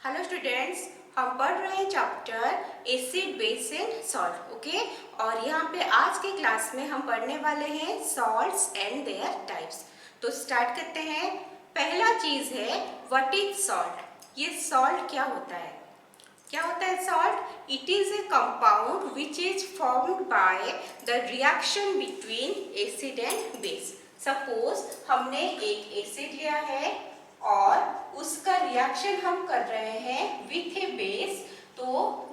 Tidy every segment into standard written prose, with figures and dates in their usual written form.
Hello students, हम पढ़ रहे हैं chapter acid base and salt. Okay, और यहाँ पे आज के क्लास में हम पढ़ने वाले हैं सॉल्ट्स एंड देयर टाइप्स। तो स्टार्ट करते हैं। पहला चीज है व्हाट इज सॉल्ट। ये सॉल्ट क्या होता है? क्या होता है salt? It is a compound which is formed by the reaction between acid and base. Suppose हमने एक एसिड लिया है और उसका रिएक्शन हम कर रहे हैं विथ ए बेस, तो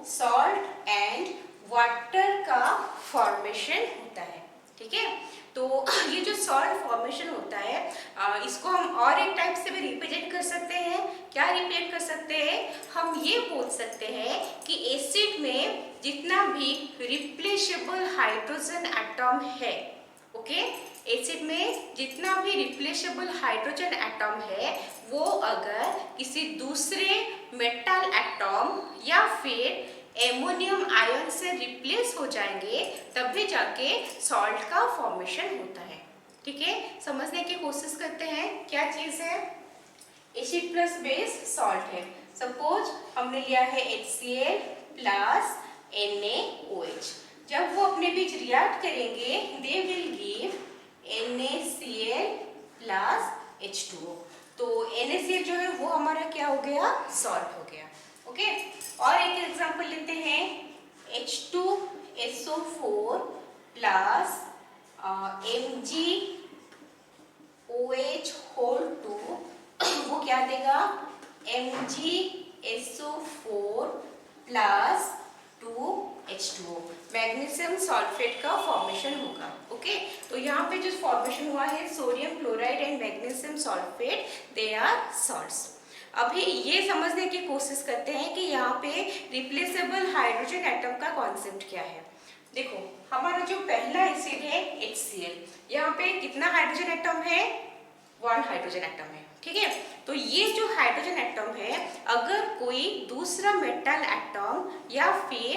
सॉल्ट एंड वाटर का फॉर्मेशन होता है। ठीक है, तो ये जो सॉल्ट फॉर्मेशन होता है इसको हम और एक टाइप से भी रिप्रेजेंट कर सकते हैं। क्या रिप्रेजेंट कर सकते हैं? हम ये बोल सकते हैं कि एसिड में जितना भी रिप्लेसेबल हाइड्रोजन एटम है, ओके, एसिड में जितना भी रिप्लेसेबल हाइड्रोजन एटम है वो अगर किसी दूसरे मेटल एटम या फिर एमोनियम आयन से रिप्लेस हो जाएंगे तब भी जाके सॉल्ट का फॉर्मेशन होता है। ठीक है, समझने की कोशिश करते हैं क्या चीज है। एसिड प्लस बेस सॉल्ट है। सपोज हमने लिया है HCl प्लस NaOH। जब वो अपने बीच रिएक्ट करेंगे they will give NaCl plus H2O। तो NaCl जो है वो हमारा क्या हो गया? सॉल्ट हो गया। ओके, और एक एग्जांपल लेते हैं H2SO4 प्लस MgOH होल 2, वो क्या देगा? MgSO4 plus 2H2O। Magnesium sulphate का फॉर्मेशन होगा। ओके, तो यहाँ पे जो फॉर्मेशन हुआ है sodium chloride and magnesium sulphate, they are salts. अभी ये समझने की कोशिश करते हैं कि यहाँ पे रिप्लेसेबल हाइड्रोजन एटम का कॉन्सेप्ट क्या है। देखो, हमारा जो पहला एसिड है HCl, यहाँ पे कितना हाइड्रोजन एटम है? 1 हाइड्रोजन एटम है। ठीक है, तो ये जो हाइड्रोजन एटम है अगर कोई दूसरा मेटल एटम या फिर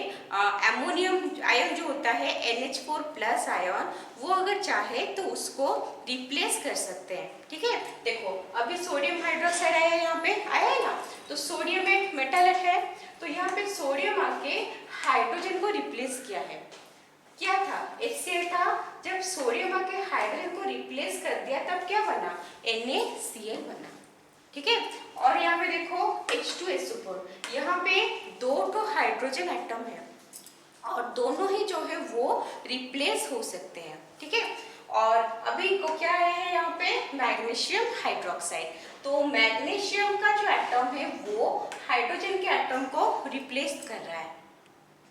एमोनियम आयन जो होता है NH4 प्लस आयन, वो अगर चाहे तो उसको रिप्लेस कर सकते हैं। ठीक है, देखो अभी सोडियम हाइड्रोक्साइड आया है, यहाँ पे आया है ना, तो सोडियम एक मेटल है, तो यहाँ पे सोडियम आके हाइड्रोजन को रिप्लेस किया है। क्या था? HCl था। जब सोडियम आके हाइड्रोजन को रिप्लेस कर दिया तब क्या बना? NaCl बना। ठीक है, और यहाँ पे देखो H2SO4, यहाँ पे 2 हाइड्रोजन एटम है और दोनों ही जो है वो रिप्लेस हो सकते हैं। ठीक है, और अभी को क्या है यहाँ पे? Magnesium hydroxide. तो मैग्नीशियम का जो एटम है वो हाइड्रोजन के एटम को रिप्लेस कर रहा है।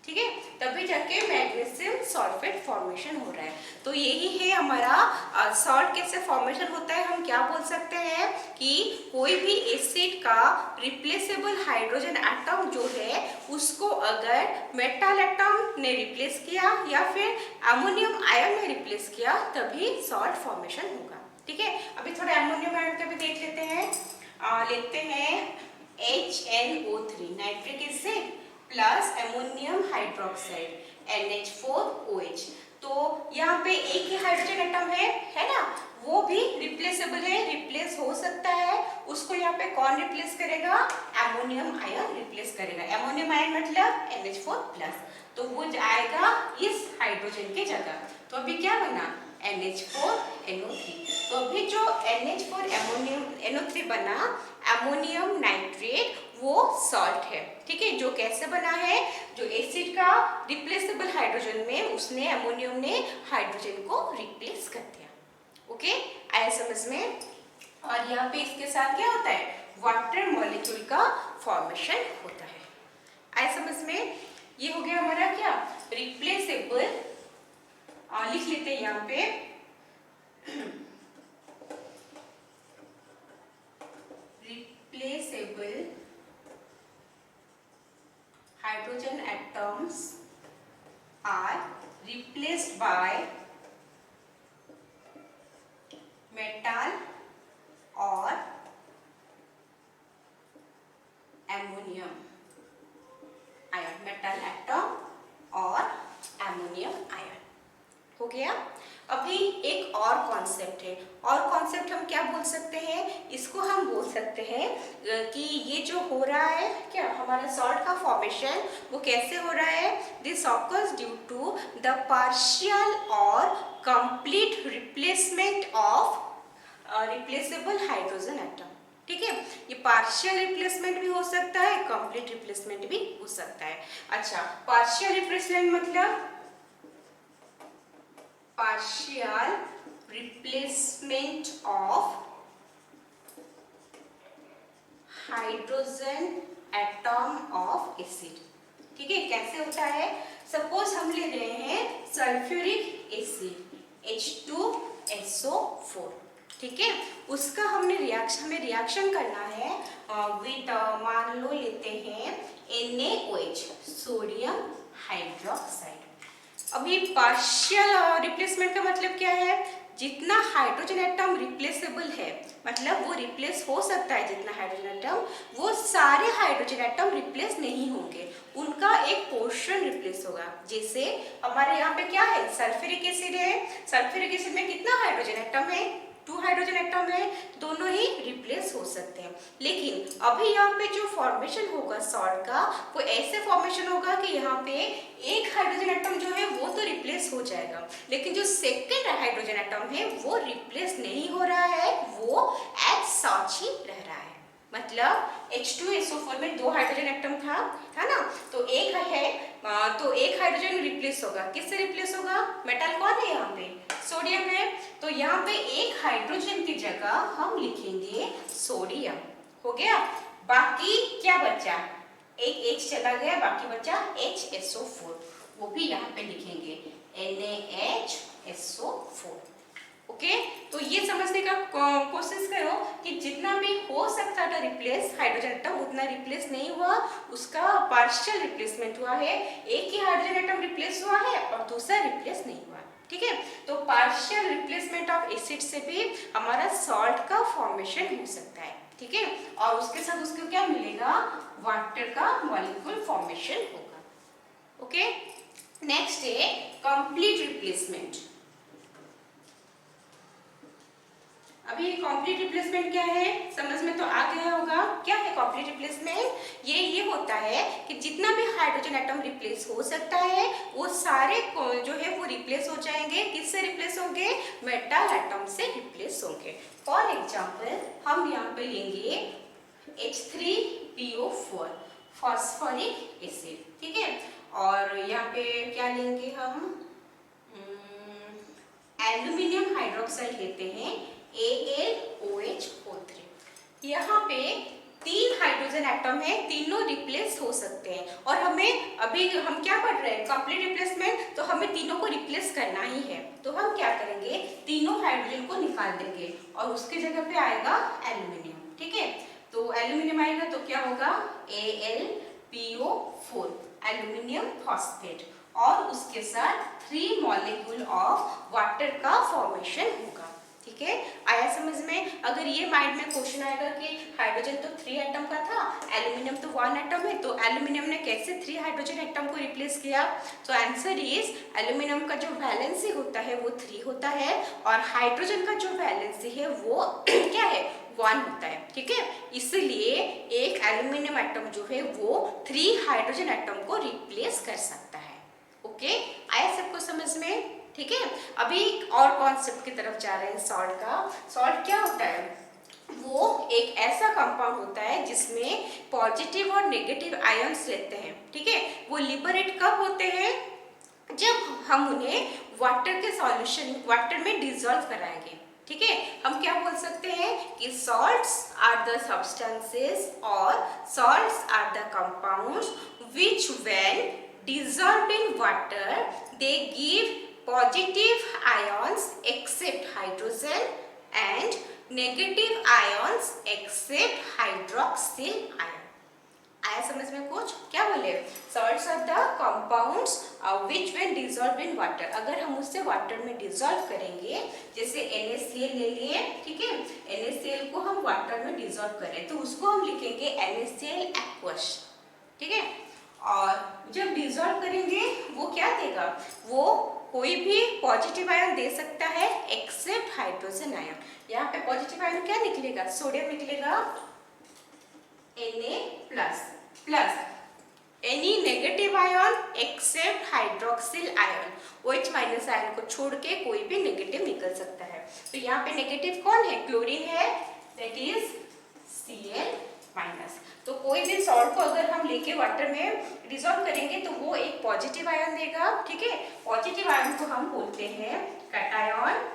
ठीक है, तभी जाके मैग्नीशियम सल्फेट फॉर्मेशन हो रहा है। तो यही है हमारा सॉल्ट कैसे फॉर्मेशन होता है। हम क्या बोल सकते हैं कि कोई भी एसिड का रिप्लेसेबल हाइड्रोजन एटम जो है उसको अगर मेटल एटम ने रिप्लेस किया या फिर एमोनियम आयन ने रिप्लेस किया तभी सॉल्ट फॉर्मेशन होगा। ठीक है, अभी थोड़ा एमोनियम आयन का भी देख लेते हैं। लेते हैं HNO3 nitric acid plus ammonium hydroxide NH4OH। तो यहाँ पे एक ही हाइड्रोजन एटम है ना, वो भी रिप्लेसेबल है, रिप्लेस हो सकता है। उसको यहाँ पे कौन रिप्लेस करेगा? एमोनियम आयन रिप्लेस करेगा। एमोनियम आयन मतलब NH4 प्लस, तो वो आएगा इस हाइड्रोजन के जगह। तो अभी क्या बना? NH4NO3। तो अभी जो NH4 एमोनियम NO3 बना, एमोनियम नाइट्रेट, वो सॉल्ट है। ठीक है, जो कैसे बना है? जो एसिड का रिप्लेसेबल हाइड्रोजन में उसने एमोनियम ने हाइड्रोजन को रिप्लेस कर दिया। ओके, आया समझ में? और यहाँ पे इसके साथ क्या होता है? वाटर मॉलिक्यूल का फॉर्मेशन होता है। आया समझ में? ये हो गया हमारा क्या? रिप्लेसेबल। लिख लेते हैं यहाँ पे replaceable hydrogen atoms are replaced by metal or ammonium ion, metal atom और ammonium ion। हो गया। अभी एक और कॉन्सेप्ट है, और कॉन्सेप्ट हम क्या बोल सकते हैं? इसको हम बोल सकते हैं कि ये जो हो रहा है क्या, हमारा सॉल्ट का फॉर्मेशन वो कैसे हो रहा है? This occurs due to the partial or complete replacement of replaceable hydrogen atom. ठीक है, ये पार्शियल रिप्लेसमेंट भी हो सकता है, कंप्लीट रिप्लेसमेंट भी हो सकता है। अच्छा, पार्शियल रिप्लेसमेंट मतलब partial replacement of hydrogen atom of acid. ठीक है, कैसे होता है? सपोज हम ले रहे हैं सल्फ्यूरिक एसिड H2SO4। ठीक है, उसका हमें रिएक्शन करना है विद, मान लो लेते हैं NaOH, सोडियम हाइड्रोक्साइड। अभी पार्शियल रिप्लेसमेंट का मतलब क्या है? जितना हाइड्रोजन एटम रिप्लेसेबल है, मतलब वो रिप्लेस हो सकता है जितना हाइड्रोजन एटम, वो सारे हाइड्रोजन एटम रिप्लेस नहीं होंगे, उनका एक पोर्शन रिप्लेस होगा। जैसे हमारे यहाँ पे क्या है? सल्फ्यूरिक एसिड है, सल्फ्यूरिक एसिड में कितना हाइड्रोजन एटम है? 2 हाइड्रोजन एटम है, दोनों ही रिप्लेस हो सकते हैं। लेकिन अभी यहाँ पे जो फॉर्मेशन होगा सॉल्ट का, वो ऐसे फॉर्मेशन होगा कि यहाँ पे एक हाइड्रोजन एटम जो है वो तो रिप्लेस हो जाएगा, लेकिन जो सेकेंड हाइड्रोजन एटम है वो रिप्लेस नहीं हो रहा है, वो एज सच ही रह रहा है। मतलब H2SO4 में 2 हाइड्रोजन एटम था, है ना? तो एक है, तो एक हाइड्रोजन रिप्लेस होगा, किससे रिप्लेस होगा? मेटल कौन है यहाँ पे? सोडियम है। तो यहाँ पे एक हाइड्रोजन की जगह हम लिखेंगे सोडियम, हो गया। बाकी क्या बचा? एक H चला गया, बाकी बचा HSO4, वो भी यहाँ पे लिखेंगे NaHSO4। ओके, तो ये समझने का कोशिश करो कि जितना भी हो सकता था रिप्लेस हाइड्रोजन एटम, उतना रिप्लेस नहीं हुआ, उसका पार्शियल रिप्लेसमेंट हुआ है। एक ही हाइड्रोजन एटम रिप्लेस हुआ है और दूसरा रिप्लेस नहीं हुआ। ठीक है, तो पार्शियल रिप्लेसमेंट ऑफ एसिड से भी हमारा सॉल्ट का फॉर्मेशन हो सकता है। ठीक है, और उसके साथ उसको क्या मिलेगा? वाटर का मॉलिक्यूल फॉर्मेशन होगा। ओके, नेक्स्ट है कंप्लीट रिप्लेसमेंट। अभी कंप्लीट रिप्लेसमेंट क्या है? समझ में तो आ गया होगा। क्या है कंप्लीट रिप्लेसमेंट? ये होता है कि जितना भी हाइड्रोजन एटम रिप्लेस हो सकता है, वो सारे जो है वो रिप्लेस हो जाएंगे। किससे रिप्लेस होंगे? मेटल एटम से रिप्लेस होंगे। फॉर एग्जाम्पल हम यहाँ पे लेंगे H3PO4, फॉस्फोरिक एसिड। ठीक है, और यहाँ पे क्या लेंगे हम? एल्यूमिनियम हाइड्रोक्साइड लेते हैं, AlOH-O3। यहाँ पे 3 हाइड्रोजन एटम है, तीनों रिप्लेस हो सकते हैं, और हमें अभी हम क्या पढ़ रहे हैं? कंप्लीट रिप्लेसमेंट, तो हमें तीनों को रिप्लेस करना ही है। तो हम क्या करेंगे? तीनों हाइड्रोजन को निकाल देंगे और उसके जगह पे आएगा एल्यूमिनियम। ठीक है, तो एल्यूमिनियम आएगा तो क्या होगा? AlPO4, एल्यूमिनियम फॉस्फेट, और उसके साथ 3 मॉलिक्यूल ऑफ वाटर का फॉर्मेशन होगा। ठीक है, आया समझ में? अगर ये माइंड में क्वेश्चन आएगा कि हाइड्रोजन तो 3 एटम का था, एल्यूमिनियम तो 1 एटम है, तो एल्यूमिनियम ने कैसे 3 हाइड्रोजन एटम को रिप्लेस किया? तो आंसर इज, एल्यूमिनियम का जो वैलेंसी होता है वो 3 होता है, और हाइड्रोजन का जो वैलेंसी है वो क्या है? 1 होता है। ठीक है, इसलिए एक एल्यूमिनियम एटम जो है वो 3 हाइड्रोजन एटम को रिप्लेस कर सकता है। ओके, आया सबको समझ में? ठीक है, अभी और कॉन्सेप्ट की तरफ जा रहे हैं सॉल्ट का। सॉल्ट क्या होता है? वो एक ऐसा कंपाउंड होता है जिसमें पॉजिटिव और नेगेटिव आयंस रहते हैं। ठीक है, वो लिबरेट कब होते हैं? जब हम उन्हें वाटर के सॉल्यूशन, वाटर में डिसॉल्व कराएंगे। ठीक है, हम क्या बोल सकते हैं कि सॉल्ट्स आर द सब्सटेंसेस और salts are the compounds which when dissolved in water they give positive ions except hydrogen and negative ions except hydroxyl ion। आया समझ में कुछ? क्या बोले? Salts are the compounds which when dissolved in water, अगर हम उससे वाटर में डिसॉल्व करेंगे, जैसे NaCl ले लिए। ठीक है, NaCl को हम वाटर में डिसॉल्व करें तो उसको हम लिखेंगे NaCl aqueous। ठीक है, और जब डिसॉल्व करेंगे वो क्या देगा? वो कोई भी पॉजिटिव आयन दे सकता है एक्सेप्ट हाइड्रोजन आयन। यहाँ पे पॉजिटिव आयन क्या निकलेगा? सोडियम निकलेगा, Na+, plus any negative ion except hydroxyl ion, OH minus ion को छोड़ के कोई भी नेगेटिव निकल सकता है। तो यहाँ पे नेगेटिव कौन है? क्लोरीन है, दैट इज Cl माइनस। तो कोई भी सॉल्ट को अगर हम लेके वाटर में डिसॉल्व करेंगे तो वो एक पॉजिटिव आयन देगा, ठीक है। पॉजिटिव आयन को हम बोलते हैं कैटायन,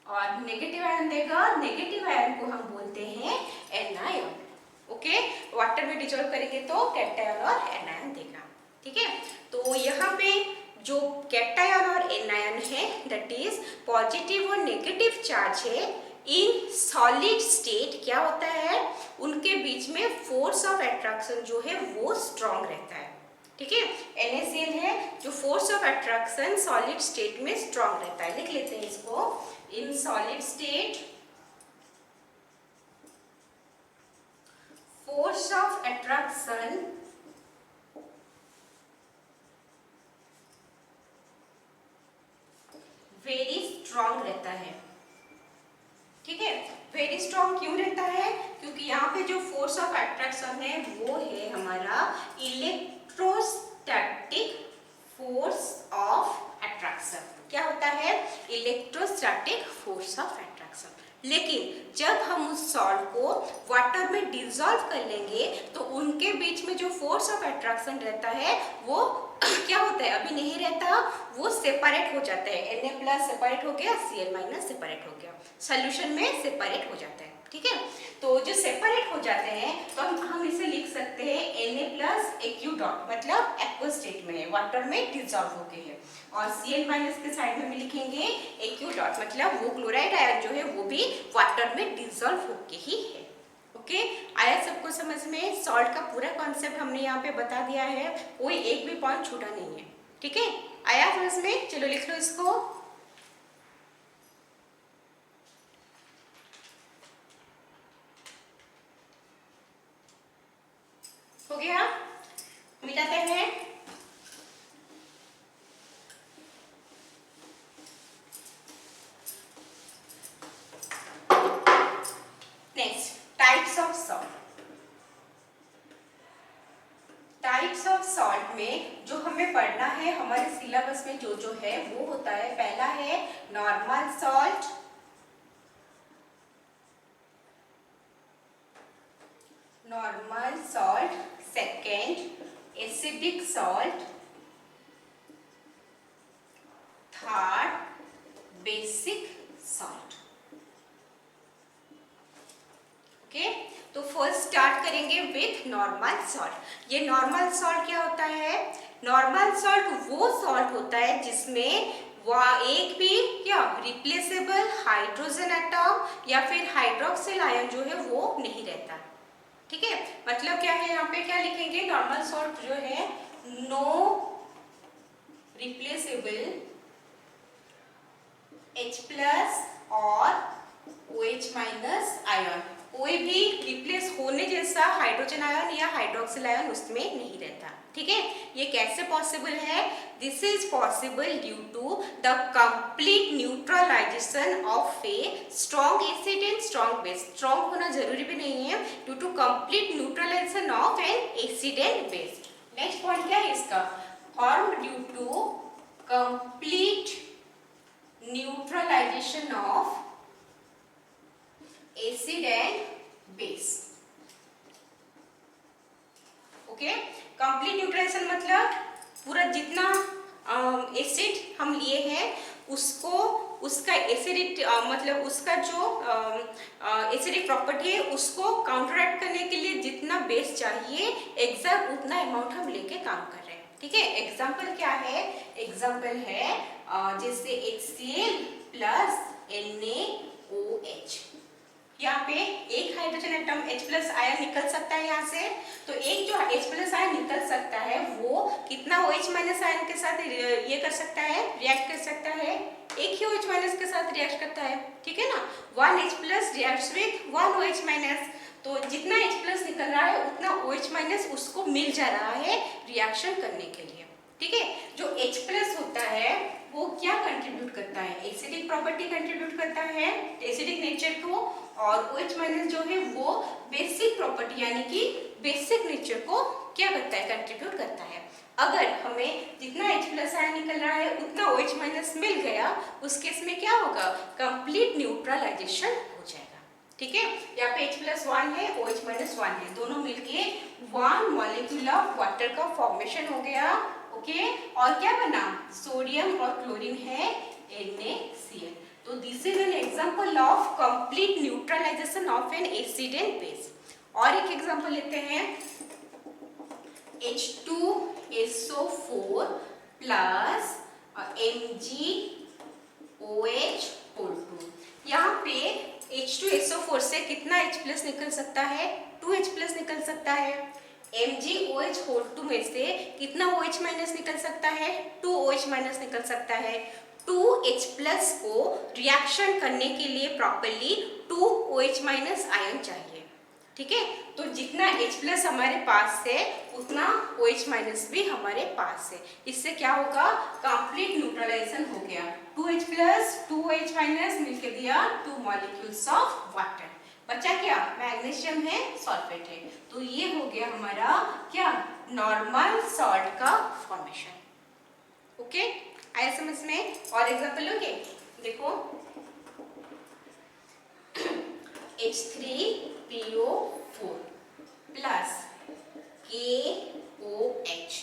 और नेगेटिव आयन देगा, नेगेटिव आयन को हम बोलते हैं एनायन। ओके, वाटर में डिसॉल्व करेंगे तो कैटायन और एनायन देगा, ठीक है। तो यहाँ पे जो कैटायन और एनायन है दैट इज पॉजिटिव और नेगेटिव चार्ज है इन सॉलिड स्टेट, क्या होता है उनके बीच में फोर्स ऑफ अट्रैक्शन जो है वो स्ट्रॉन्ग रहता है, ठीक है। NaCl है जो force of attraction solid state में स्ट्रॉन्ग रहता है। लिख लेते हैं इसको, in solid state force of attraction very strong रहता है, ठीक है। वेरी स्ट्रॉन्ग क्यों रहता है? क्योंकि यहाँ पे जो फोर्स ऑफ अट्रैक्शन है वो है हमारा इलेक्ट्रोस्टैटिक फोर्स ऑफ अट्रैक्शन। क्या होता है? Electrostatic force of attraction. लेकिन जब हम उस सॉल्ट को वाटर में डिसॉल्व कर लेंगे तो उनके बीच में जो फोर्स ऑफ अट्रैक्शन रहता है वो क्या होता है? अभी नहीं रहता, वो सेपरेट हो जाता है। Na+ सेपरेट हो गया, Cl- सेपरेट हो गया, सोल्यूशन में सेपरेट हो जाता है, ठीक है। तो जो सेपरेट हो जाते हैं तो हम इसे लिख सकते हैं Na+ एक्यू डॉट, मतलब एक्वस स्टेट में है, वाटर में डिसॉल्व हो गए हैं। और Cl- के साइड में भी लिखेंगे एक्यू डॉट, मतलब वो क्लोराइड आयन जो है वो भी वाटर में डिसॉल्व होके ही है। ओके, आया सबको समझ में? सॉल्ट का पूरा कॉन्सेप्ट हमने यहाँ पे बता दिया है, कोई एक भी पॉइंट छूटा नहीं है, ठीक है। आया समझ में? चलो लिख लो इसको। हो गया, मिटाते हैं। Next, types of salt. Types of salt में जो हमें पढ़ना है हमारे सिलेबस में जो है वो होता है, पहला है normal salt, second acidic salt, third basic salt. Okay, तो फर्स्ट स्टार्ट करेंगे विथ नॉर्मल सॉल्ट। ये नॉर्मल सॉल्ट क्या होता है? नॉर्मल सॉल्ट वो सॉल्ट होता है जिसमें एक भी क्या रिप्लेसेबल हाइड्रोजन एटम या फिर हाइड्रोक्सिल आयन जो है वो नहीं रहता, ठीक है। मतलब क्या है, यहाँ पे क्या लिखेंगे? नॉर्मल सॉल्ट जो है नो रिप्लेसेबल H+ और OH- आयन, कोई भी रिप्लेस होने जैसा हाइड्रोजन आयन या हाइड्रोक्सिल आयन उसमें नहीं रहता, ठीक है। ये कैसे पॉसिबल है? This is possible due to the complete neutralisation of a strong acid and strong base. Strong होना जरूरी भी नहीं है, due to complete neutralisation of an acid and base. Next point क्या है इसका? Form due to complete neutralisation of acid and base. Okay, complete neutralisation मतलब पूरा जितना एसिड हम लिए हैं उसको, उसका एसिडिक मतलब उसका जो एसिडिक प्रॉपर्टी है उसको काउंटरएक्ट करने के लिए जितना बेस चाहिए एग्जैक्ट उतना अमाउंट हम लेके काम कर रहे हैं, ठीक है। एग्जाम्पल क्या है? एग्जाम्पल है जैसे HCl + NaOH। यहाँ पे एक हाइड्रोजन एटम H+ आयन निकल सकता है यहाँ से, तो एक जो H+ आयन निकल सकता है वो कितना OH- आयन के साथ ये कर सकता है, रिएक्ट कर सकता है? एक ही OH- के साथ रिएक्ट करता है, ठीक है ना। 1 H+ रिएक्ट्स विद 1 OH-, तो जितना H+ निकल रहा है उतना OH- उसको मिल जा रहा है रिएक्शन करने के लिए, ठीक है। जो H प्लस होता है वो क्या कंट्रीब्यूट करता है, एसिडिक प्रॉपर्टी कंट्रीब्यूट करता है एसिडिक नेचर को, और OH माइनस जो है वो बेसिक प्रॉपर्टी यानी कि बेसिक नेचर को क्या करता है, कंट्रीब्यूट करता है। अगर हमें जितना H प्लस आयन निकल रहा है उतना OH माइनस मिल गया, उस केस में क्या होगा, कंप्लीट न्यूट्रलाइजेशन हो जाएगा। ठीक है, यहाँ पे H प्लस 1 है, OH माइनस 1 है, दोनों मिलके 1 मॉलिक्यूल ऑफ वाटर का फॉर्मेशन हो गया। ओके, और क्या बना, सोडियम और क्लोरीन है NaCl। तो this is an example of complete neutralisation of an acid and base. और एक एग्जांपल लेते हैं, H2SO4 प्लस MgOH2। यहाँ पे H2SO4 से कितना H प्लस निकल सकता है, 2H प्लस निकल सकता है। MgOH2 में से कितना OH माइनस निकल सकता है, 2OH माइनस निकल सकता है। 2H प्लस को रिएक्शन करने के लिए प्रॉपरली 2OH माइनस आयन चाहिए। ठीक है, तो जितना H प्लस हमारे पास है उतना OH माइनस भी हमारे पास है। इससे क्या होगा, कंप्लीट न्यूट्रलाइजेशन हो गया। 2H प्लस 2OH माइनस मिलकर दिया 2 मॉलिक्यूल्स ऑफ वाटर। बचा क्या, मैग्नीशियम है, सल्फेट है। तो ये हो गया हमारा क्या, नॉर्मल सॉल्ट का फॉर्मेशन। ओके, आया समझ में। और एग्जांपल लोगे, देखो H3PO4 प्लस KOH।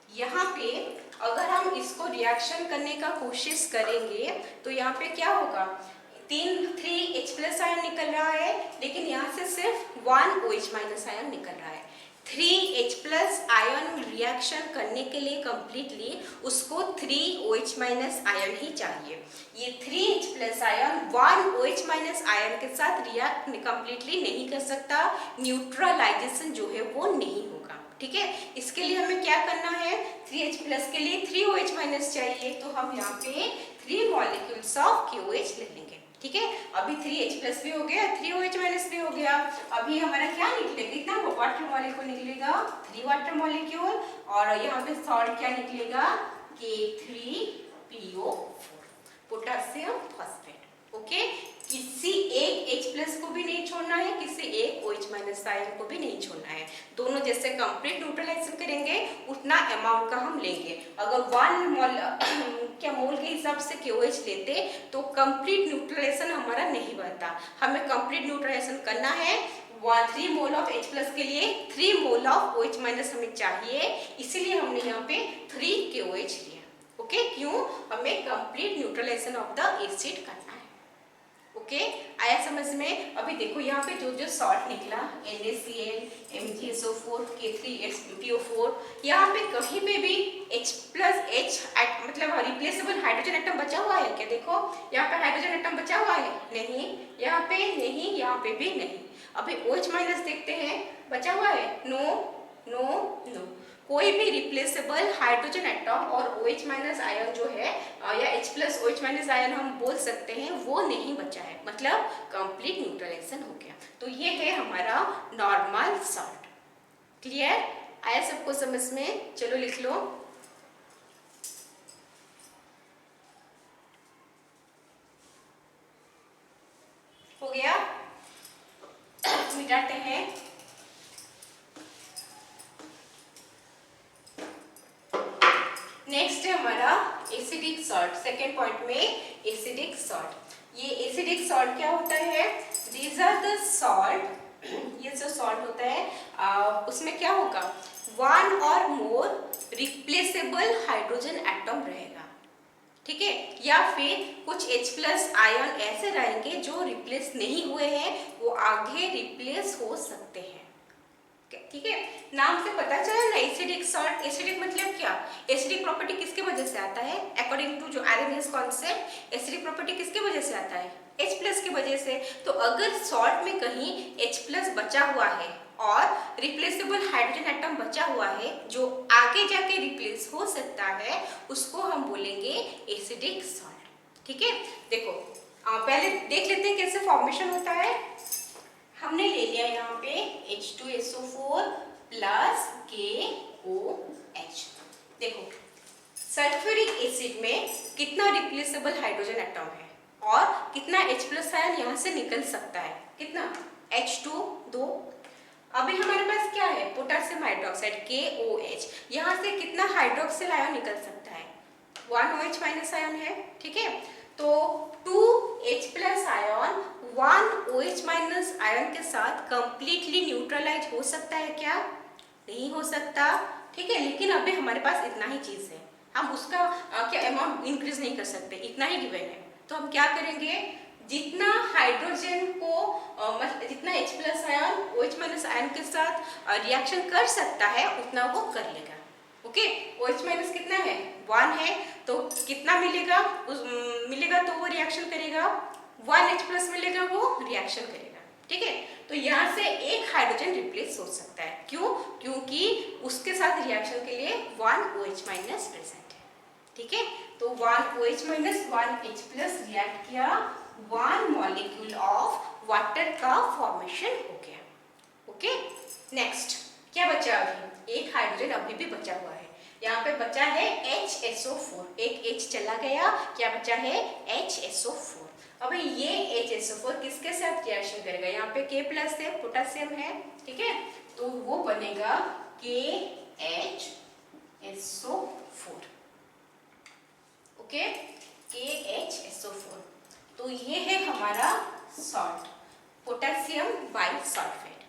यहाँ पे अगर हम इसको रिएक्शन करने का कोशिश करेंगे तो यहाँ पे क्या होगा, 3H प्लस आयन निकल रहा है, लेकिन यहाँ से सिर्फ 1OH माइनस आयन निकल रहा है। 3H प्लस आयन रिएक्शन करने के लिए कंप्लीटली उसको 3OH माइनस आयन ही चाहिए। ये 3H plus ion 1OH minus ion के साथ रिएक्ट कंप्लीटली नहीं कर सकता, न्यूट्रलाइजेशन जो है वो नहीं होगा। ठीक है, इसके लिए हमें क्या करना है, 3H प्लस के लिए 3OH माइनस चाहिए, तो हम यहाँ पे 3 मॉलिक्यूल्स ऑफ KOH ले लेंगे। ठीक है, अभी 3H प्लस भी हो गया, 3OH माइनस भी हो गया। अभी हमारा क्या निकलेगा, कितना वाटर मॉलिक्यूल निकलेगा, 3 वाटर मॉलिक्यूल, और यहाँ पे सॉल्ट क्या निकलेगा, K3PO4 पोटेशियम फॉस्फेट। ओके, किसी एक H प्लस को भी नहीं छोड़ना है, किसी एक OH माइनस आयन को भी नहीं छोड़ना है। दोनों जैसे कंप्लीट न्यूट्रलाइजेशन करेंगे उतना अमाउंट का हम लेंगे। अगर 1 मोल के हिसाब से KOH लेते तो कंप्लीट न्यूट्रलाइजेशन हमारा नहीं बनता। हमें कंप्लीट न्यूट्रलाइजेशन करना है, 3 मोल ऑफ H प्लस के लिए 3 मोल ऑफ OH माइनस हमें चाहिए, इसीलिए हमने यहाँ पे 3 KOH लिया। ओके, क्यों, हमें complete neutralisation of the acid करना है। ओके, आया समझ में। अभी देखो यहाँ पे जो जो सॉल्ट निकला, NaCl, MgSO4, K3PO4, यहाँ पे कहीं पे भी H प्लस H मतलब रिप्लेसेबल हाइड्रोजन एटम बचा हुआ है क्या, देखो यहाँ पे हाइड्रोजन एटम बचा हुआ है, नहीं, यहाँ पे नहीं, यहाँ पे भी नहीं। अभी OH माइनस देखते हैं, बचा हुआ है, नो नो नो, कोई भी रिप्लेसेबल हाइड्रोजन एटम और OH माइनस आयन जो है या H plus OH minus ion हम बोल सकते हैं वो नहीं बचा है, मतलब कंप्लीट न्यूट्रलाइजेशन हो गया। तो ये है हमारा नॉर्मल सॉल्ट। क्लियर, आया सबको समझ में। चलो लिख लो, हो गया, मिटाते हैं। नेक्स्ट है हमारा एसिडिक सॉल्ट। सेकेंड पॉइंट में एसिडिक सॉल्ट। ये एसिडिक सॉल्ट क्या होता है, दीज आर द सॉल्ट, ये जो सॉल्ट होता है उसमें क्या होगा, 1 और मोर रिप्लेसेबल हाइड्रोजन एटम रहेगा। ठीक है, या फिर कुछ H प्लस आयन ऐसे रहेंगे जो रिप्लेस नहीं हुए हैं, वो आगे रिप्लेस हो सकते हैं। ठीक है, नाम से पता चला ना एसिडिक सॉल्ट। एसिडिक मतलब क्या, एसिडिक प्रॉपर्टी किसके वजह से आता है, अकॉर्डिंग टू जो आरएमएस कॉन्सेप्ट, एसिडिक प्रॉपर्टी किसके वजह से आता है, H प्लस की वजह से। तो अगर सॉल्ट में कहीं H प्लस बचा हुआ है और रिप्लेसेबल हाइड्रोजन एटम बचा हुआ है जो आगे जाके रिप्लेस हो सकता है, उसको हम बोलेंगे एसिडिक सॉल्ट। ठीक है, देखो पहले देख लेते हैं कैसे फॉर्मेशन होता है। हमने ले लिया यहाँ पे H2SO4 plus KOH। Sulphuric acid में कितना रिप्लेसेबल हाइड्रोजन एटम है और कितना H प्लस आयन यहाँ से निकल सकता है, कितना H2 2। अभी हमारे पास क्या है, पोटेशियम हाइड्रोक्साइड KOH, यहाँ से कितना हाइड्रोक्सिल आयन निकल सकता है, 1 OH माइनस आयन है, ठीक है। तो 2H plus ion 1 OH minus ion के साथ कंप्लीटली न्यूट्रलाइज हो सकता है क्या, नहीं हो सकता, ठीक है। लेकिन अभी हमारे पास इतना ही चीज है, हम उसका क्या अमाउंट इंक्रीज नहीं कर सकते, इतना ही गिवन है। तो हम क्या करेंगे, जितना हाइड्रोजन को जितना H plus ion OH minus ion के साथ रिएक्शन कर सकता है उतना वो कर लेगा, ओके। OH माइनस कितना है, 1 है, तो कितना मिलेगा मिलेगा तो वो रिएक्शन करेगा, 1 H प्लस मिलेगा वो रिएक्शन करेगा, ठीक है। तो यहाँ से एक हाइड्रोजन रिप्लेस हो सकता है, क्यों, क्योंकि उसके साथ रिएक्शन के लिए 1 OH माइनस प्रेजेंट है, ठीक है। तो 1 OH minus 1 H plus react किया, 1 मॉलिक्यूल ऑफ वाटर का फॉर्मेशन हो गया, ओके। नेक्स्ट क्या बचा, अभी एक हाइड्रोजन अभी भी बचा हुआ है, यहाँ पे बचा है HSO4, एक H चला गया, क्या बचा है HSO4। अभी ये HSO4 किसके साथ रिएक्शन करेगा, यहाँ पे K प्लस है, पोटेशियम है, ठीक है, तो वो बनेगा KHSO4, ओके, KHSO4। तो ये है हमारा सॉल्ट, पोटेशियम बाइसल्फेट,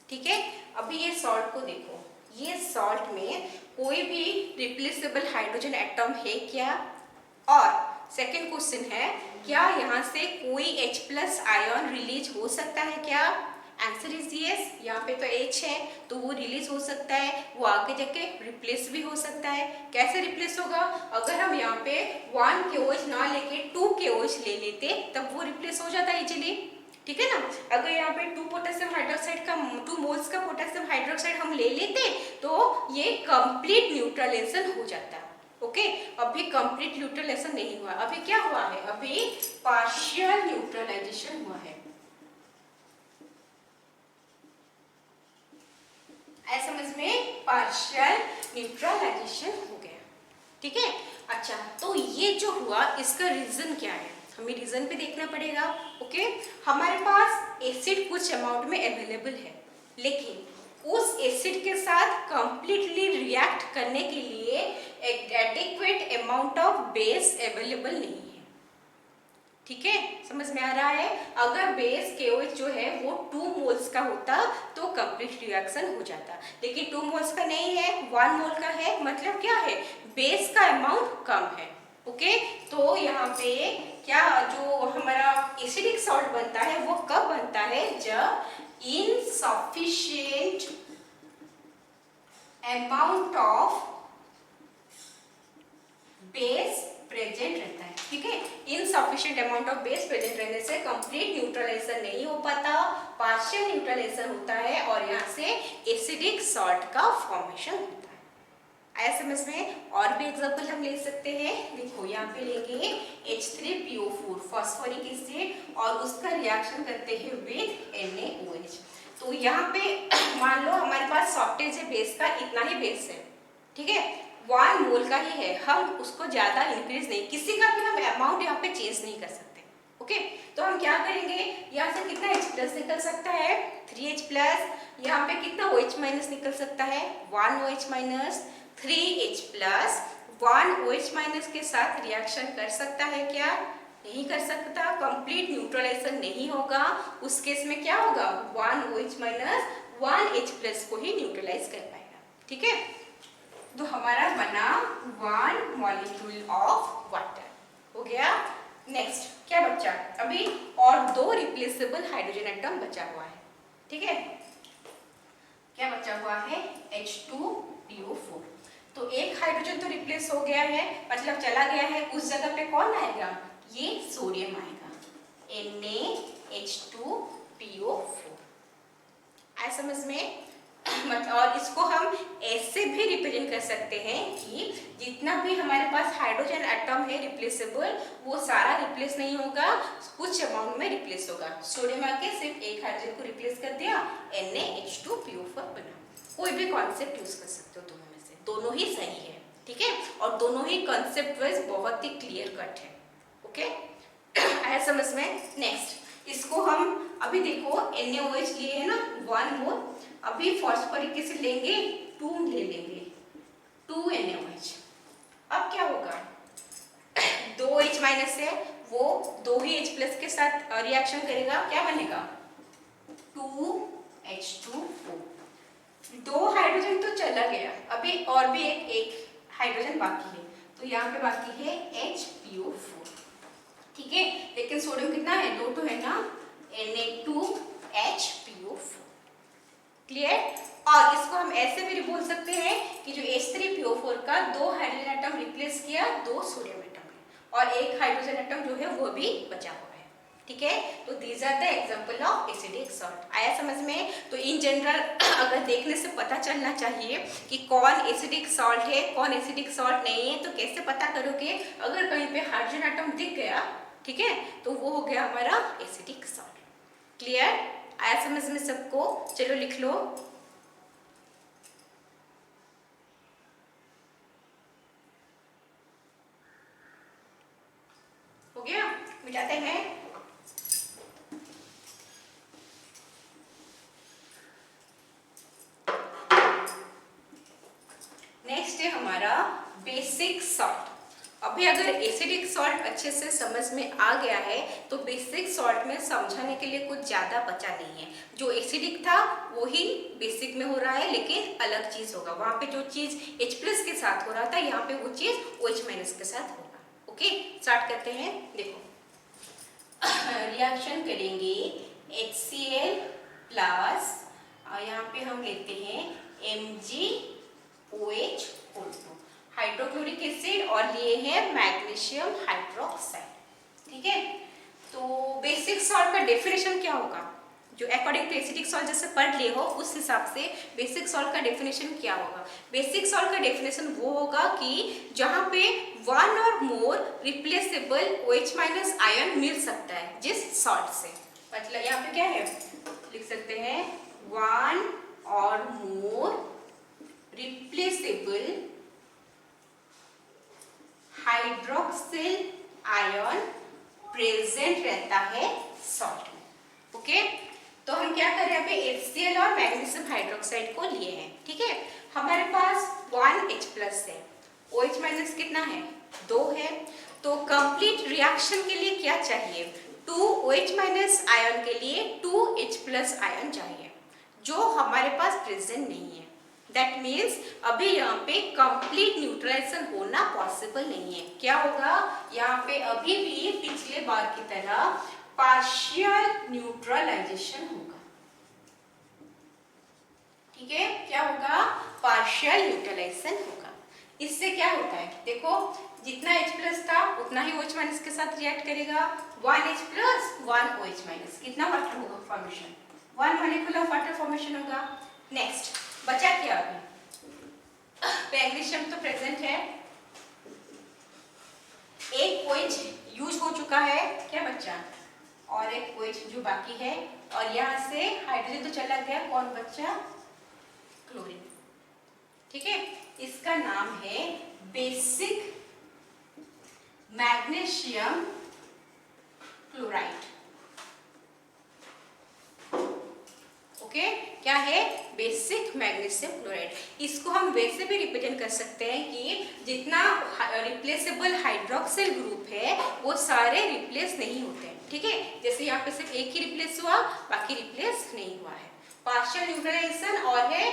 ठीक है। अभी ये सॉल्ट को देखो, ये सॉल्ट में कोई भी रिप्लेसेबल हाइड्रोजन एटम है क्या, और सेकेंड क्वेश्चन है, क्या यहाँ से कोई H प्लस आयन रिलीज हो सकता है क्या, आंसर इज यस। यहाँ पे तो H है तो वो रिलीज हो सकता है, वो आगे जाके रिप्लेस भी हो सकता है। कैसे रिप्लेस होगा, अगर हम यहाँ पे 1 KOH ना लेके 2 KOH ले लेते तब वो रिप्लेस हो जाता है इजीली, ठीक है ना। अगर यहाँ पे 2 पोटेशियम हाइड्रोक्साइड का 2 मोल्स का पोटेशियम हाइड्रोक्साइड हम ले लेते तो ये कंप्लीट न्यूट्रलाइजेशन हो जाता, ओके। अभी कंप्लीट न्यूट्रलाइजेशन नहीं हुआ, अभी क्या हुआ है, अभी पार्शियल न्यूट्रलाइजेशन हुआ है, ऐसा समझ में, पार्शियल न्यूट्रलाइजेशन हो गया, ठीक है। अच्छा, तो ये जो हुआ इसका रीजन क्या है, हमें रीजन पे देखना पड़ेगा, ओके। हमारे पास एसिड कुछ अमाउंट में अवेलेबल है, लेकिन उस एसिड के साथ कंप्लीटली रिएक्ट करने के लिए एक adequate amount of base available नहीं है, ठीक है, समझ में आ रहा है। अगर बेस KOH जो है वो 2 मोल्स का होता तो कंप्लीट रिएक्शन हो जाता, लेकिन 2 मोल्स का नहीं है, 1 मोल का है, मतलब क्या है, बेस का अमाउंट कम है, ओके। तो यहाँ पे क्या जो हमारा एसिडिक सॉल्ट बनता है वो कब बनता है, जब insufficient amount of base present रहता है, ठीक है। Insufficient amount of base present रहने से कंप्लीट न्यूट्रलाइजेशन नहीं हो पाता, पार्शियल न्यूट्रलाइजेशन होता है और यहाँ से एसिडिक सॉल्ट का फॉर्मेशन होता है। आया समझ में। और भी एग्जांपल हम ले सकते हैं, देखो यहाँ पे लेंगे H3PO4 फॉस्फोरिक एसिड और उसका रिएक्शन करते हैं विद NaOH। तो यहाँ पे मान लो हमारे पास शॉर्टेज है बेस का, इतना ही बेस है, ठीक है, 1 मोल का ही है, हम उसको ज्यादा इंक्रीज नहीं, किसी का भी हम अमाउंट यहाँ पे चेंज नहीं कर सकते, ओके। तो हम क्या करेंगे, यहाँ से कितना H प्लस निकल सकता है, 3H प्लस, यहाँ पे कितना OH माइनस निकल सकता है, 1 OH minus, 3H plus 1 OH minus के साथ रिएक्शन कर सकता है क्या, नहीं कर सकता, कंप्लीट न्यूट्रलाइजेशन नहीं होगा, उस केस में क्या होगा, 1 OH माइनस 1 H प्लस को ही न्यूट्रलाइज कर पाएगा, ठीक है। तो हमारा बना 1 मॉलिक्यूल ऑफ वाटर, हो गया। नेक्स्ट क्या बचा, अभी और 2 रिप्लेसेबल हाइड्रोजन एटम बचा हुआ है, ठीक है। क्या बचा हुआ है, H2PO4। तो एक हाइड्रोजन तो रिप्लेस हो गया है, मतलब चला गया है, उस जगह पे कौन आएगा, ये सोडियम आएगा, NaH2PO4। आया समझ में। और इसको हम ऐसे भी रिप्रेजेंट कर सकते हैं कि जितना भी हमारे पास हाइड्रोजन एटम है रिप्लेसेबल, वो सारा रिप्लेस नहीं होगा, कुछ अमाउंट में रिप्लेस होगा। सोडियम आके सिर्फ एक हाइड्रोजन को रिप्लेस कर दिया, NaH2PO4 बना। कोई भी कॉन्सेप्ट यूज कर सकते हो दोनों में से, दोनों ही सही है, ठीक है, और दोनों ही कंसेप्ट वाइज बहुत ही क्लियर कट है। ओके, आया समझ में? नेक्स्ट इसको हम अभी देखो NaOH लिए है ना 1 मोल, अभी फॉस्फोरिक एसिड लेंगे 2 ले लेंगे 2 NaOH। अब क्या होगा 2 H माइनस है वो 2 ही H प्लस के साथ रिएक्शन करेगा, क्या बनेगा 2H2O। 2 हाइड्रोजन तो चला गया, अभी और भी एक हाइड्रोजन बाकी है, तो यहाँ पे बाकी है HPO4। ठीक है, लेकिन सोडियम कितना है 2 तो है ना, Na2HPO4। क्लियर? और इसको हम ऐसे भी बोल सकते हैं कि जो H3PO4 का 2 हाइड्रोजन एटम रिप्लेस किया 2 सोडियम एटम ने, और एक हाइड्रोजन एटम जो है वो भी बचा हुआ है। ठीक है, तो these are the example of acidic salt. आया समझ में? तो इन जनरल अगर देखने से पता चलना चाहिए कि कौन एसिडिक सॉल्ट है कौन एसिडिक सॉल्ट नहीं है। तो कैसे पता करोगे? अगर कहीं पे हाइड्रोजन एटम दिख गया, ठीक है, तो वो हो गया हमारा एसिडिक सॉल्ट। क्लियर? आया समझ में सबको? चलो लिख लो। हो गया? मिटाते हैं। नेक्स्ट है हमारा बेसिक सॉल्ट। अभी अगर एसिडिक सॉल्ट अच्छे से समझ में आ गया है तो बेसिक सॉल्ट में समझाने के लिए कुछ ज्यादा बचा नहीं है। जो एसिडिक था वो ही बेसिक में हो रहा है, लेकिन अलग चीज होगा। वहां पे जो चीज H प्लस के साथ हो रहा था, यहाँ पे वो चीज OH माइनस के साथ होगा। ओके, स्टार्ट करते हैं। देखो रिएक्शन करेंगे HCl प्लस, यहाँ पे हम लेते हैं MgOH, हाइड्रोक्लोरिक एसिड, और लिए हैं मैग्नीशियम हाइड्रोक्साइड। ठीक है, तो बेसिक सॉल्ट का डेफिनेशन क्या होगा? जो अकॉर्डिंग टू एसिडिक सॉल्ट जैसे पढ़ लिए हो उस हिसाब से बेसिक सॉल्ट का डेफिनेशन क्या होगा? बेसिक सॉल्ट का डेफिनेशन वो होगा कि जहां पे 1 और मोर रिप्लेसेबल OH माइनस आयन मिल सकता है जिस सॉल्ट से। मतलब यहाँ पे क्या है, लिख सकते हैं 1 और मोर रिप्लेसेबल हाइड्रोक्सिल आयन प्रेजेंट रहता है सॉल्ट में। ओके, तो हम क्या कर रहे हैं? यहाँ पे HCl और मैग्नीशियम हाइड्रोक्साइड को लिए हैं। ठीक है, हमारे पास 1H प्लस है, OH माइनस कितना है 2 है, तो कंप्लीट रिएक्शन के लिए क्या चाहिए? 2OH माइनस आयन के लिए 2H प्लस आयन चाहिए, जो हमारे पास प्रेजेंट नहीं है। दैट मीन्स अभी यहाँ पे कंप्लीट न्यूट्रलाइजेशन होना पॉसिबल नहीं है। क्या होगा? यहाँ पे अभी भी पिछले बार की तरह पार्शियल न्यूट्रलाइजेशन होगा। ठीक है, क्या होगा? पार्शियल न्यूट्रलाइजेशन होगा। इससे क्या होता है? देखो जितना H प्लस था उतना ही OH माइनस के साथ रिएक्ट करेगा। 1H प्लस 1 OH माइनस, कितना वाटर होगा formation? 1 molecule of water formation होगा। नेक्स्ट बचा क्या? अभी मैग्नीशियम तो प्रेजेंट है, एक OH यूज हो चुका है, क्या बच्चा? और एक OH जो बाकी है, और यहाँ से हाइड्रोजन तो चला गया, कौन बच्चा? क्लोरीन। ठीक है, इसका नाम है बेसिक मैग्नीशियम क्लोराइड। ओके, क्या है? Basic magnesium chloride. इसको हम वैसे भी रिप्रेजेंट कर सकते हैं कि जितना रिप्लेसेबल हाइड्रोक्सिल ग्रुप है वो सारे रिप्लेस नहीं होते हैं। ठीक है, जैसे यहाँ पे सिर्फ एक ही रिप्लेस हुआ, बाकी रिप्लेस नहीं हुआ है। पार्शियल न्यूट्रलाइजेशन और है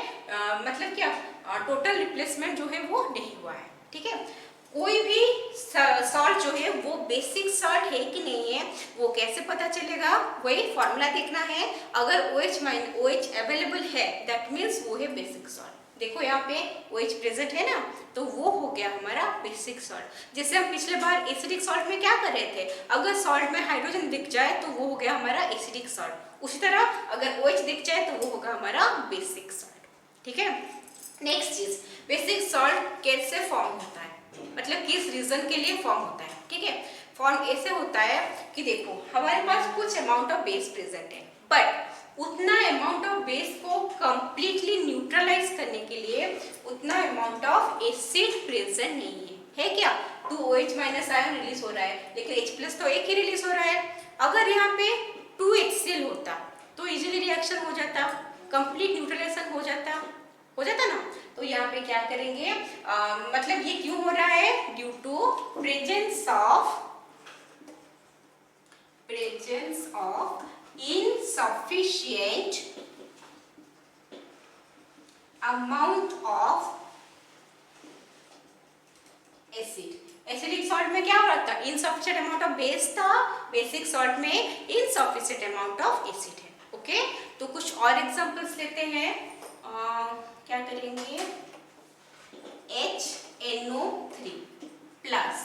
मतलब क्या टोटल रिप्लेसमेंट जो है वो नहीं हुआ है। ठीक है, कोई भी सॉल्ट जो है वो बेसिक सॉल्ट है कि नहीं है वो कैसे पता चलेगा? वही फॉर्मूला देखना है। अगर OH अवेलेबल है दैट मीन्स वो है बेसिक सॉल्ट। देखो यहाँ पे OH प्रेजेंट है ना, तो वो हो गया हमारा बेसिक सॉल्ट। जैसे हम पिछले बार एसिडिक सॉल्ट में क्या कर रहे थे? अगर सॉल्ट में हाइड्रोजन दिख जाए तो वो हो गया हमारा एसिडिक सॉल्ट। उसी तरह अगर OH दिख जाए तो वो होगा हमारा बेसिक सॉल्ट। ठीक है, नेक्स्ट चीज, बेसिक सॉल्ट कैसे फॉर्म होता है, मतलब किस रीजन के लिए फॉर्म होता है? ठीक है, फॉर्म ऐसे होता है कि देखो हमारे पास कुछ अमाउंट ऑफ बेस प्रेजेंट है, बट उतना अमाउंट ऑफ बेस को कंप्लीटली न्यूट्रलाइज करने के लिए उतना अमाउंट ऑफ एसिड प्रेजेंट नहीं है क्या? 2OH माइनस आयन रिलीज हो रहा है, लेकिन H प्लस तो एक ही रिलीज हो रहा है। अगर यहाँ पे 2HCl होता तो इजीली रिएक्शन हो जाता, कंप्लीट न्यूट्रलाइजेशन हो जाता ना। तो यहाँ पे क्या करेंगे, मतलब ये क्यों हो रहा है? Due to presence of insufficient amount of acid। Acidic salt में क्या हो रहा था? इनसफिशिएंट अमाउंट ऑफ बेस था, बेसिक सॉल्ट में इनसफिशिएंट अमाउंट ऑफ एसिड है। ओके, तो कुछ और एग्जांपल्स लेते हैं। क्या करेंगे? HNO3 प्लस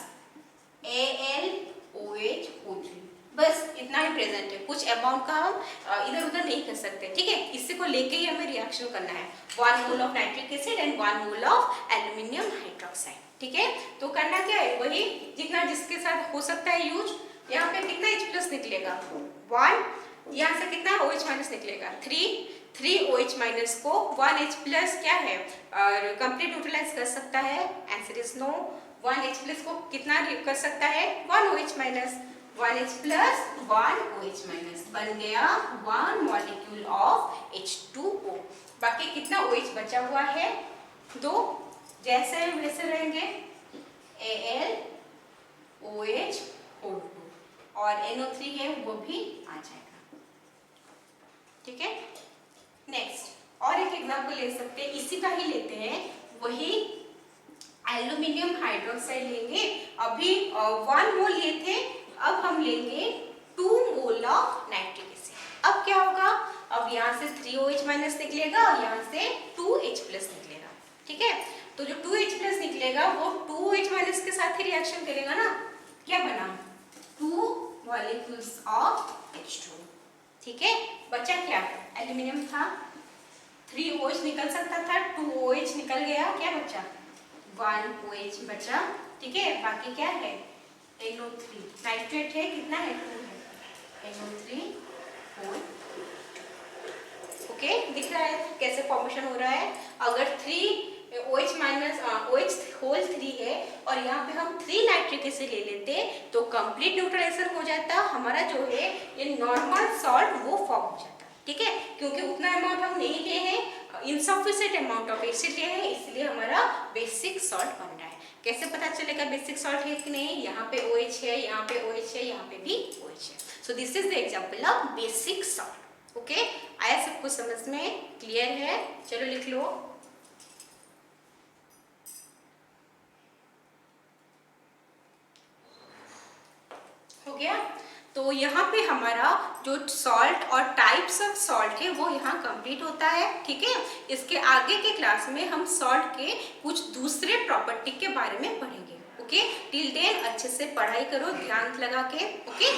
AlOH O3, बस इतना ही प्रेजेंट है। कुछ अमाउंट का हम इधर उधर नहीं कर सकते, ठीक है? इसी को लेके ही हमें रिएक्शन करना है। 1 mole of nitric acid and 1 mole of aluminium hydroxide, ठीक है? तो करना क्या है? वही जितना जिसके साथ हो सकता है यूज। यहाँ पे कितना H प्लस निकलेगा? 1, यहाँ से कितना OH माइनस निकलेगा? 3 OH माइनस को 1H प्लस क्या है और कंप्लीट न्यूट्रलाइज कर सकता है? Answer is no. 1H plus को कितना कर सकता है? 1OH minus. 1H plus 1OH minus बन गया 1 मॉलिक्यूल ऑफ H2O। बाकी कितना OH बचा हुआ है? 2, जैसे हैं वैसे रहेंगे। AlOH O2 और NO3 है वो भी आ जाएगा, ठीक है? नेक्स्ट और एक एग्जांपल ले सकते हैं, इसी का ही लेते हैं। वही एल्यूमिनियम हाइड्रोक्साइड लेंगे। अभी 1 मोल लिए थे, अब हम लेंगे 2 मोल ऑफ नाइट्रिक एसिड। अब क्या होगा? अब यहाँ से 3OH माइनस निकलेगा, यहाँ से 2H प्लस निकलेगा, ठीक है? तो जो 2H प्लस निकलेगा वो 2OH माइनस के साथ ही रिएक्शन करेगा ना। क्या बना? 2 मॉलिक्यूल्स ऑफ H2, ठीक है? बचा क्या? एल्यूमिनियम था, 3OH निकल सकता था, 2OH निकल गया, क्या बचा? 1OH बचा, ठीक है? बाकी क्या है? NO3 नाइट्रेट है, कितना है? 2 है। NO3 ओके, दिख रहा है कैसे फॉर्मेशन हो रहा है? अगर 3OH माइनस OH होल 3 है और यहाँ पे हम 3 नाइट्रिक एसिड ले लेते तो कंप्लीट न्यूट्रलाइजेशन हो जाता। हमारा जो है ये नॉर्मल सॉल्ट वो फॉर्म हो जाता, ठीक है? क्योंकि उतना अमाउंट हम नहीं लिए हैं, इनसफिशिएंट अमाउंट ऑफ एसिड लिए हैं, इसलिए हमारा बेसिक सॉल्ट बन रहा है। कैसे पता चलेगा बेसिक सॉल्ट है कि नहीं? यहाँ पे OH है, यहाँ पे OH है, यहाँ पे भी OH है। So this is the example of basic salt. Okay, आया सब कुछ समझ में? क्लियर है? चलो लिख लो। हो गया? तो यहाँ पे हमारा जो सॉल्ट और टाइप्स ऑफ सॉल्ट है वो यहाँ कंप्लीट होता है, ठीक है? इसके आगे के क्लास में हम सॉल्ट के कुछ दूसरे प्रॉपर्टी के बारे में पढ़ेंगे। ओके, टिल देन अच्छे से पढ़ाई करो ध्यान लगा के। ओके।